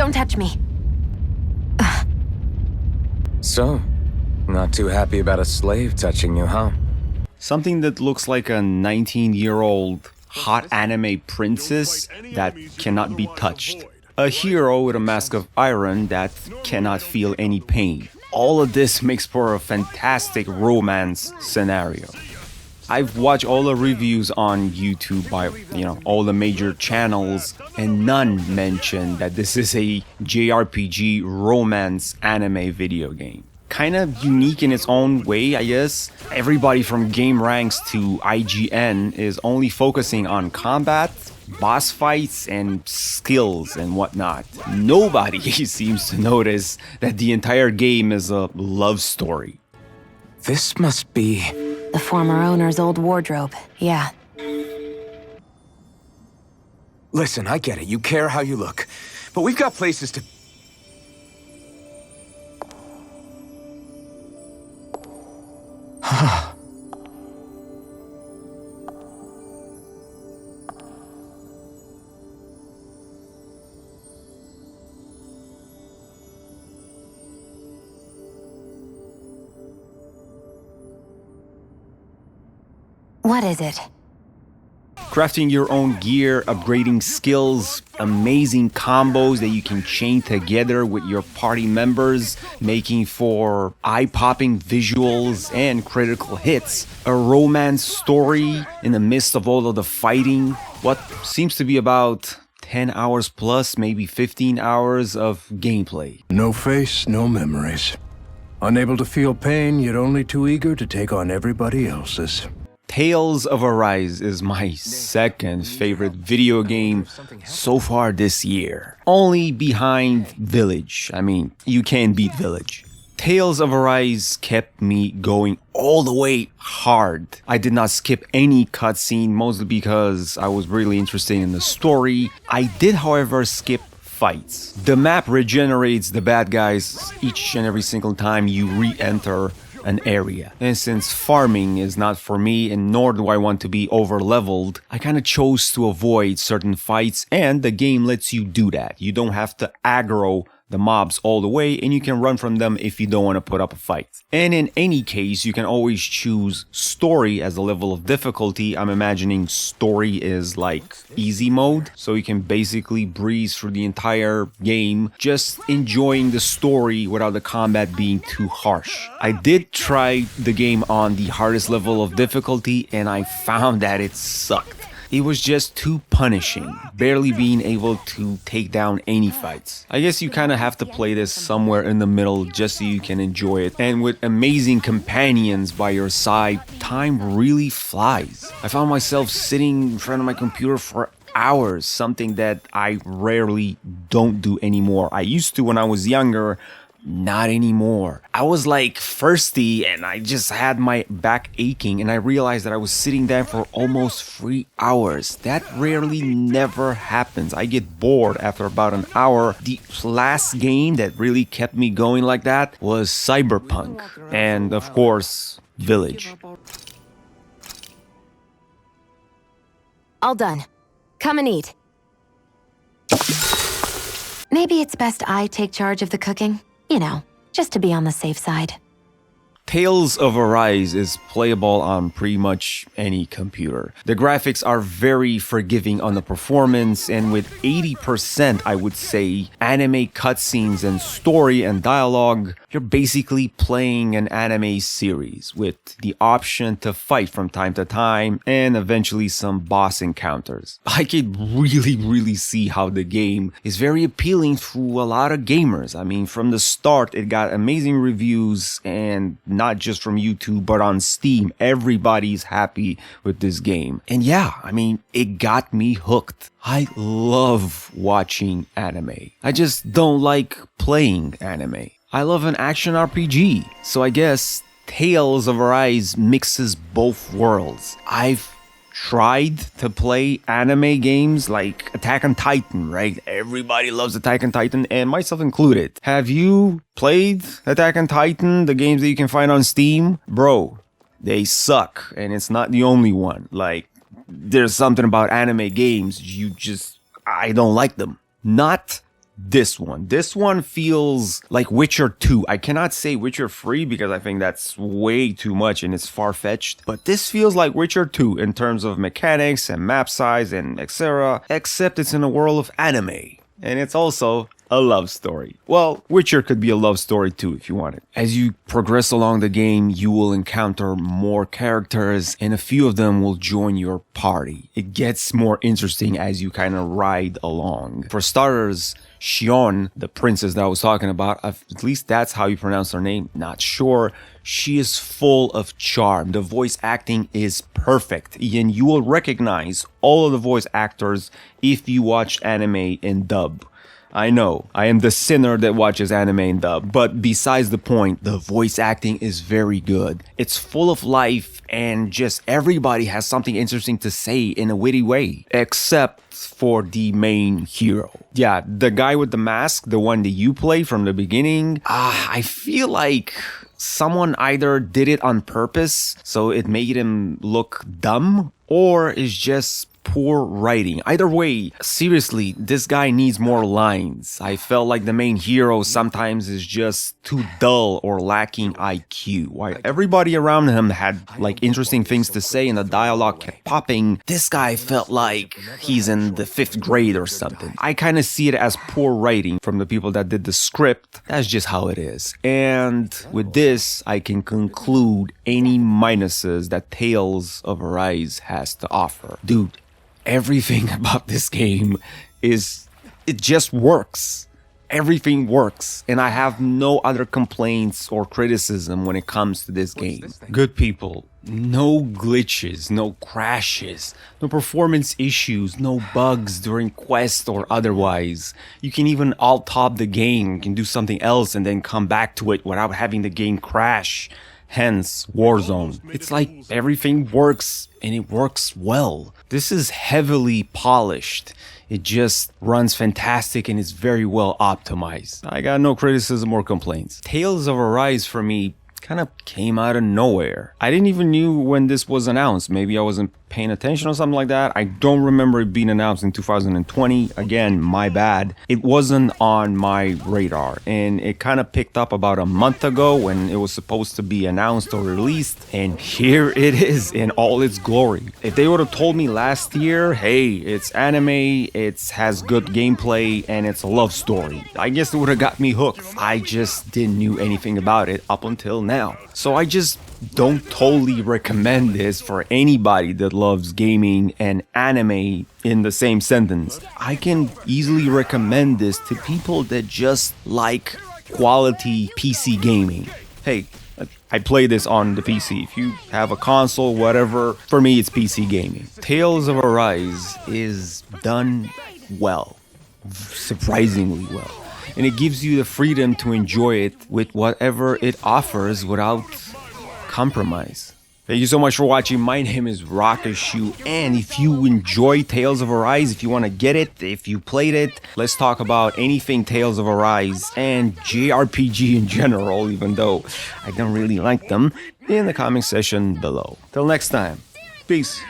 Don't touch me. So, not too happy about a slave touching you, huh? Something that looks like a 19-year-old hot anime princess that cannot be touched. A hero with a mask of iron that cannot feel any pain. All of this makes for a fantastic romance scenario. I've watched all the reviews on YouTube by, all the major channels, and none mention that this is a JRPG romance anime video game. Kind of unique in its own way, I guess. Everybody from GameRanks to IGN is only focusing on combat, boss fights, and skills and whatnot. Nobody seems to notice that the entire game is a love story. This must be... The former owner's old wardrobe, yeah. Listen, I get it. You care how you look. But we've got places to... What is it? Crafting your own gear, upgrading skills, amazing combos that you can chain together with your party members, making for eye-popping visuals and critical hits. A romance story in the midst of all of the fighting. What seems to be about 10 hours plus, maybe 15 hours of gameplay. No face, no memories. Unable to feel pain, yet only too eager to take on everybody else's. Tales of Arise is my second favorite video game so far this year. Only behind Village. I mean, you can't beat Village. Tales of Arise kept me going all the way hard. I did not skip any cutscene, mostly because I was really interested in the story. I did, however, skip fights. The map regenerates the bad guys each and every single time you re-enter an area. And since farming is not for me, and nor do I want to be over-leveled, I kind of chose to avoid certain fights, and the game lets you do that. You don't have to aggro the mobs all the way, and you can run from them if you don't want to put up a fight. And in any case, you can always choose story as a level of difficulty. I'm imagining story is like easy mode, so you can basically breeze through the entire game, just enjoying the story without the combat being too harsh. I did try the game on the hardest level of difficulty, and I found that it sucked. It was just too punishing, barely being able to take down any fights. I guess you kind of have to play this somewhere in the middle just so you can enjoy it. And with amazing companions by your side, time really flies. I found myself sitting in front of my computer for hours, something that I rarely don't do anymore. I used to when I was younger. Not anymore. I was like thirsty and I just had my back aching, and I realized that I was sitting there for almost 3 hours. That rarely never happens. I get bored after about an hour. The last game that really kept me going like that was Cyberpunk, and of course, Village. All done. Come and eat. Maybe it's best I take charge of the cooking. You know, just to be on the safe side. Tales of Arise is playable on pretty much any computer. The graphics are very forgiving on the performance, and with 80%, I would say, anime cutscenes and story and dialogue, you're basically playing an anime series with the option to fight from time to time and eventually some boss encounters. I could really see how the game is very appealing to a lot of gamers. I mean, from the start, it got amazing reviews, and not just from YouTube, but on Steam. Everybody's happy with this game. And yeah, I mean, it got me hooked. I love watching anime. I just don't like playing anime. I love an action RPG. So I guess Tales of Arise mixes both worlds. I've tried to play anime games like Attack on Titan, right? Everybody loves Attack on Titan, and myself included. Have you played Attack on Titan, the games that you can find on Steam? Bro, they suck, and it's not the only one. Like, there's something about anime games, I don't like them. Not this one. This one feels like Witcher 2. I cannot say Witcher 3 because I think that's way too much and it's far-fetched. But this feels like Witcher 2 in terms of mechanics and map size and etc. Except it's in a world of anime. And it's also a love story. Well, Witcher could be a love story too if you want it. As you progress along the game, you will encounter more characters and a few of them will join your party. It gets more interesting as you kind of ride along. For starters, Shion, the princess that I was talking about, at least that's how you pronounce her name, not sure. She is full of charm. The voice acting is perfect. And you will recognize all of the voice actors if you watch anime in dub. I know, I am the sinner that watches anime in dub, but besides the point, the voice acting is very good. It's full of life and just everybody has something interesting to say in a witty way, except for the main hero. Yeah, the guy with the mask, the one that you play from the beginning, I feel like someone either did it on purpose, so it made him look dumb, or is just poor writing. Either way, seriously, this guy needs more lines. I felt like the main hero sometimes is just too dull or lacking IQ. While everybody around him had like interesting things to say and the dialogue kept popping, this guy felt like he's in the 5th grade or something. I kind of see it as poor writing from the people that did the script. That's just how it is. And with this, I can conclude any minuses that Tales of Arise has to offer. Dude, everything about this game it just works. Everything works, and I have no other complaints or criticism when it comes to this game. Good people, no glitches, no crashes, no performance issues, no bugs during quests or otherwise. You can even alt-tab the game, you can do something else and then come back to it without having the game crash. Hence, Warzone. It's like everything works, and it works well. This is heavily polished. It just runs fantastic and is very well optimized. I got no criticism or complaints. Tales of Arise for me kind of came out of nowhere. I didn't even knew when this was announced. Maybe I wasn't paying attention or something like that. I don't remember it being announced in 2020. Again, my bad. It wasn't on my radar, and it kind of picked up about a month ago when it was supposed to be announced or released, and here it is in all its glory. If they would have told me last year, hey, it's anime, it has good gameplay, and it's a love story, I guess it would have got me hooked. I just didn't know anything about it up until now. So I just don't totally recommend this for anybody that loves gaming and anime in the same sentence. I can easily recommend this to people that just like quality PC gaming. Hey, I play this on the PC. If you have a console, whatever, for me it's PC gaming. Tales of Arise is done well, surprisingly well. And it gives you the freedom to enjoy it with whatever it offers without compromise. Thank you so much for watching. My name is Rocashu, and if you enjoy Tales of Arise, if you want to get it, if you played it, let's talk about anything Tales of Arise and JRPG in general, even though I don't really like them, in the comment section below. Till next time, peace.